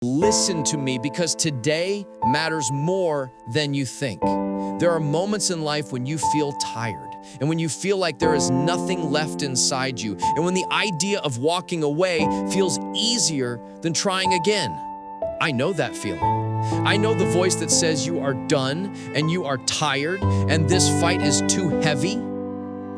Listen to me because today matters more than you think. There are moments in life when you feel tired and when you feel like there is nothing left inside you and when the idea of walking away feels easier than trying again. I know that feeling. I know the voice that says you are done and you are tired and this fight is too heavy.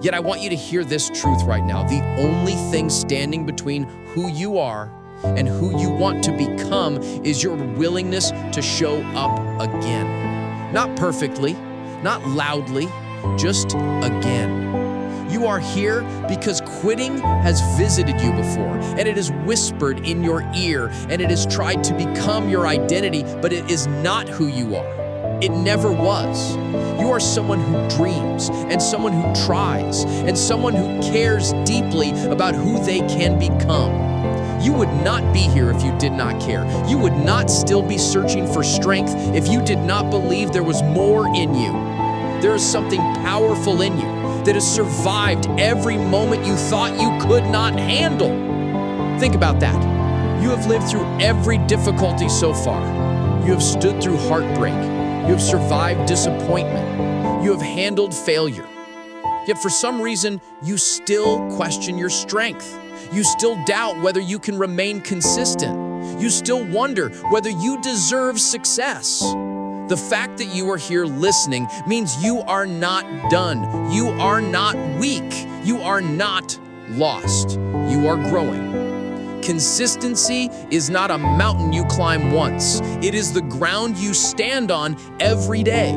Yet I want you to hear this truth right now. The only thing standing between who you are and who you want to become is your willingness to show up again. Not perfectly, not loudly, just again. You are here because quitting has visited you before, and it has whispered in your ear, and it has tried to become your identity, but it is not who you are. It never was. You are someone who dreams, and someone who tries, and someone who cares deeply about who they can become. You would not be here if you did not care. You would not still be searching for strength if you did not believe there was more in you. There is something powerful in you that has survived every moment you thought you could not handle. Think about that. You have lived through every difficulty so far. You have stood through heartbreak. You have survived disappointment. You have handled failure. Yet for some reason, you still question your strength. You still doubt whether you can remain consistent. You still wonder whether you deserve success. The fact that you are here listening means you are not done. You are not weak. You are not lost. You are growing. Consistency is not a mountain you climb once. It is the ground you stand on every day.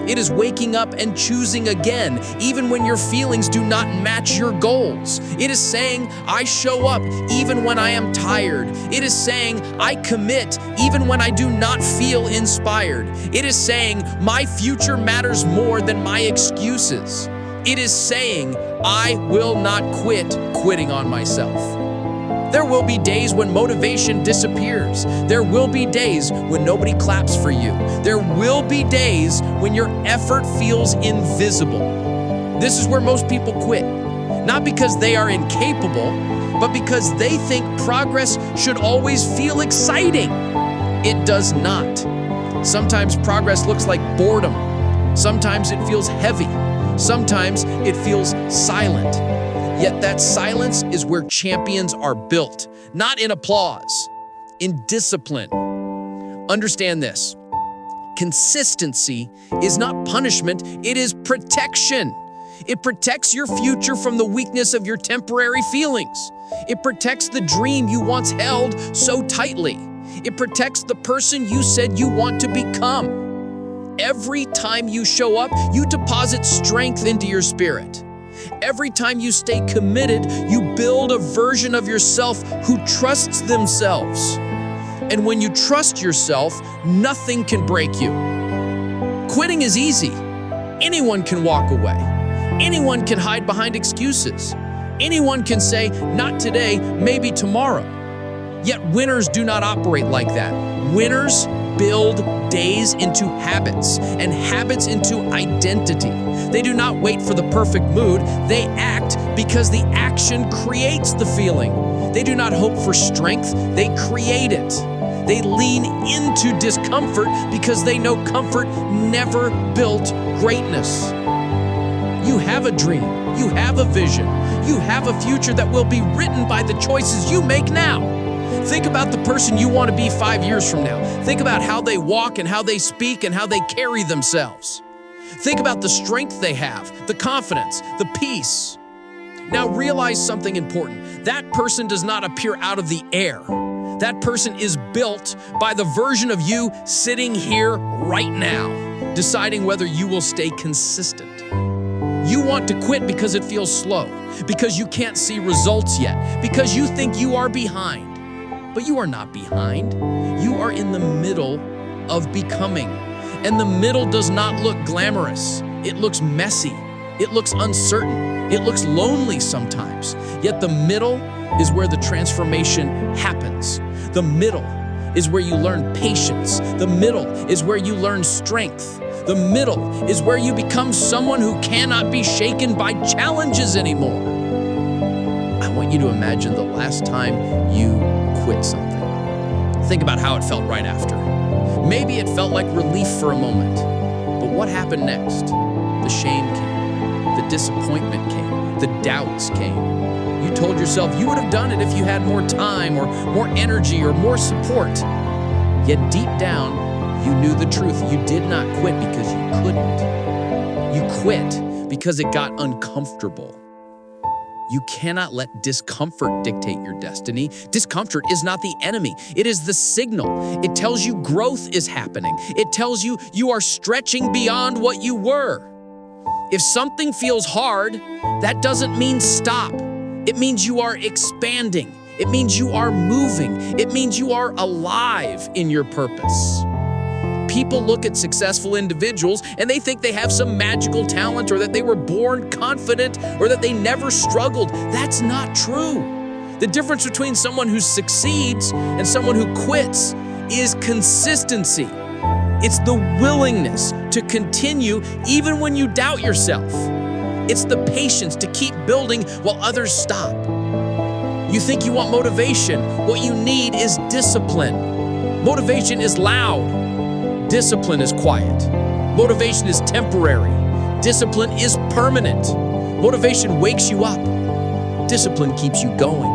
It is waking up and choosing again, even when your feelings do not match your goals. It is saying, I show up even when I am tired. It is saying, I commit even when I do not feel inspired. It is saying, my future matters more than my excuses. It is saying, I will not quit quitting on myself. There will be days when motivation disappears. There will be days when nobody claps for you. There will be days when your effort feels invisible. This is where most people quit. Not because they are incapable, but because they think progress should always feel exciting. It does not. Sometimes progress looks like boredom. Sometimes it feels heavy. Sometimes it feels silent. Yet that silence is where champions are built, not in applause, in discipline. Understand this. Consistency is not punishment, it is protection. It protects your future from the weakness of your temporary feelings. It protects the dream you once held so tightly. It protects the person you said you want to become. Every time you show up, you deposit strength into your spirit. Every time you stay committed, you build a version of yourself who trusts themselves. And when you trust yourself, nothing can break you. Quitting is easy. Anyone can walk away. Anyone can hide behind excuses. Anyone can say, not today, maybe tomorrow. Yet winners do not operate like that. Winners build days into habits and habits into identity. They do not wait for the perfect mood. They act because the action creates the feeling. They do not hope for strength. They create it. They lean into discomfort because they know comfort never built greatness. You have a dream. You have a vision. You have a future that will be written by the choices you make now. Think about the person you want to be 5 years from now. Think about how they walk and how they speak and how they carry themselves. Think about the strength they have, the confidence, the peace. Now realize something important. That person does not appear out of the air. That person is built by the version of you sitting here right now, deciding whether you will stay consistent. You want to quit because it feels slow, because you can't see results yet, because you think you are behind. But you are not behind. You are in the middle of becoming. And the middle does not look glamorous. It looks messy. It looks uncertain. It looks lonely sometimes. Yet the middle is where the transformation happens. The middle is where you learn patience. The middle is where you learn strength. The middle is where you become someone who cannot be shaken by challenges anymore. I want you to imagine the last time you quit something. Think about how it felt right after. Maybe it felt like relief for a moment. But what happened next? The shame came. The disappointment came. The doubts came. You told yourself you would have done it if you had more time or more energy or more support. Yet deep down, you knew the truth. You did not quit because you couldn't. You quit because it got uncomfortable. You cannot let discomfort dictate your destiny. Discomfort is not the enemy. It is the signal. It tells you growth is happening. It tells you you are stretching beyond what you were. If something feels hard, that doesn't mean stop. It means you are expanding. It means you are moving. It means you are alive in your purpose. People look at successful individuals and they think they have some magical talent or that they were born confident or that they never struggled. That's not true. The difference between someone who succeeds and someone who quits is consistency. It's the willingness to continue even when you doubt yourself. It's the patience to keep building while others stop. You think you want motivation. What you need is discipline. Motivation is loud. Discipline is quiet. Motivation is temporary. Discipline is permanent. Motivation wakes you up. Discipline keeps you going.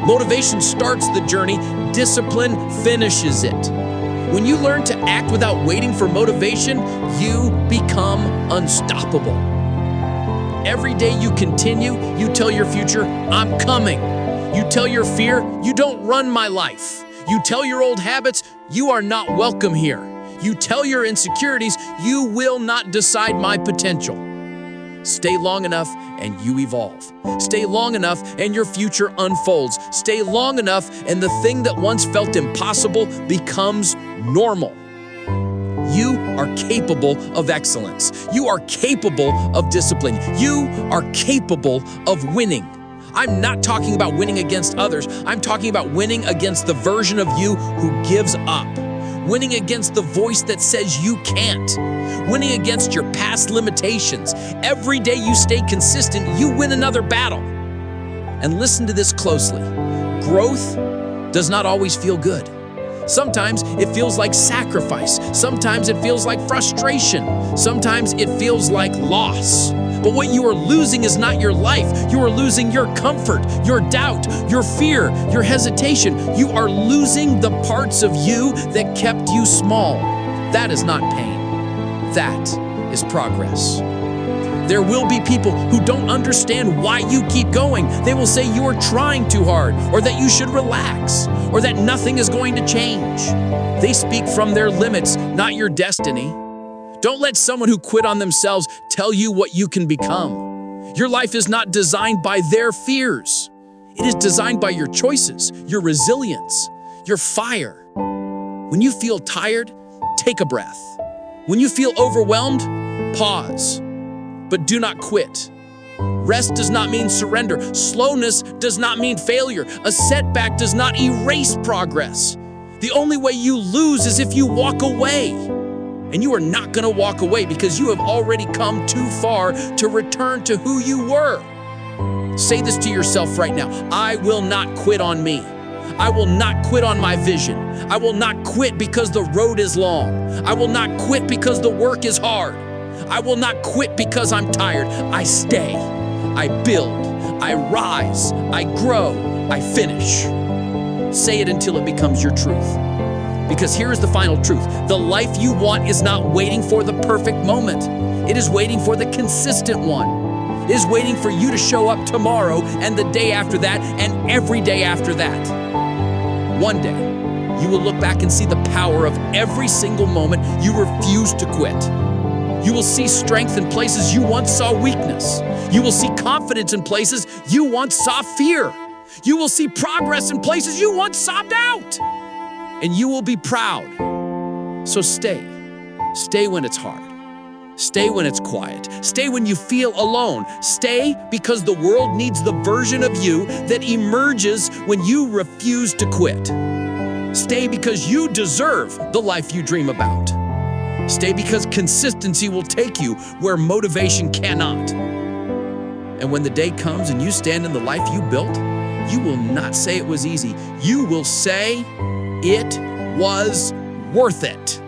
Motivation starts the journey. Discipline finishes it. When you learn to act without waiting for motivation, you become unstoppable. Every day you continue, you tell your future, I'm coming. You tell your fear, you don't run my life. You tell your old habits, you are not welcome here. You tell your insecurities, you will not decide my potential. Stay long enough and you evolve. Stay long enough and your future unfolds. Stay long enough and the thing that once felt impossible becomes normal. You are capable of excellence. You are capable of discipline. You are capable of winning. I'm not talking about winning against others. I'm talking about winning against the version of you who gives up. Winning against the voice that says you can't. Winning against your past limitations. Every day you stay consistent, you win another battle. And listen to this closely. Growth does not always feel good. Sometimes it feels like sacrifice. Sometimes it feels like frustration. Sometimes it feels like loss. But what you are losing is not your life. You are losing your comfort, your doubt, your fear, your hesitation. You are losing the parts of you that kept you small. That is not pain. That is progress. There will be people who don't understand why you keep going. They will say you are trying too hard, or that you should relax, or that nothing is going to change. They speak from their limits, not your destiny. Don't let someone who quit on themselves tell you what you can become. Your life is not designed by their fears. It is designed by your choices, your resilience, your fire. When you feel tired, take a breath. When you feel overwhelmed, pause. But do not quit. Rest does not mean surrender. Slowness does not mean failure. A setback does not erase progress. The only way you lose is if you walk away. And you are not going to walk away because you have already come too far to return to who you were. Say this to yourself right now. I will not quit on me. I will not quit on my vision. I will not quit because the road is long. I will not quit because the work is hard. I will not quit because I'm tired. I stay. I build. I rise. I grow. I finish. Say it until it becomes your truth. Because here is the final truth. The life you want is not waiting for the perfect moment. It is waiting for the consistent one. It is waiting for you to show up tomorrow and the day after that and every day after that. One day, you will look back and see the power of every single moment you refused to quit. You will see strength in places you once saw weakness. You will see confidence in places you once saw fear. You will see progress in places you once saw doubt. And you will be proud. So stay. Stay when it's hard. Stay when it's quiet. Stay when you feel alone. Stay because the world needs the version of you that emerges when you refuse to quit. Stay because you deserve the life you dream about. Stay because consistency will take you where motivation cannot. And when the day comes and you stand in the life you built, you will not say it was easy. You will say, It was worth it.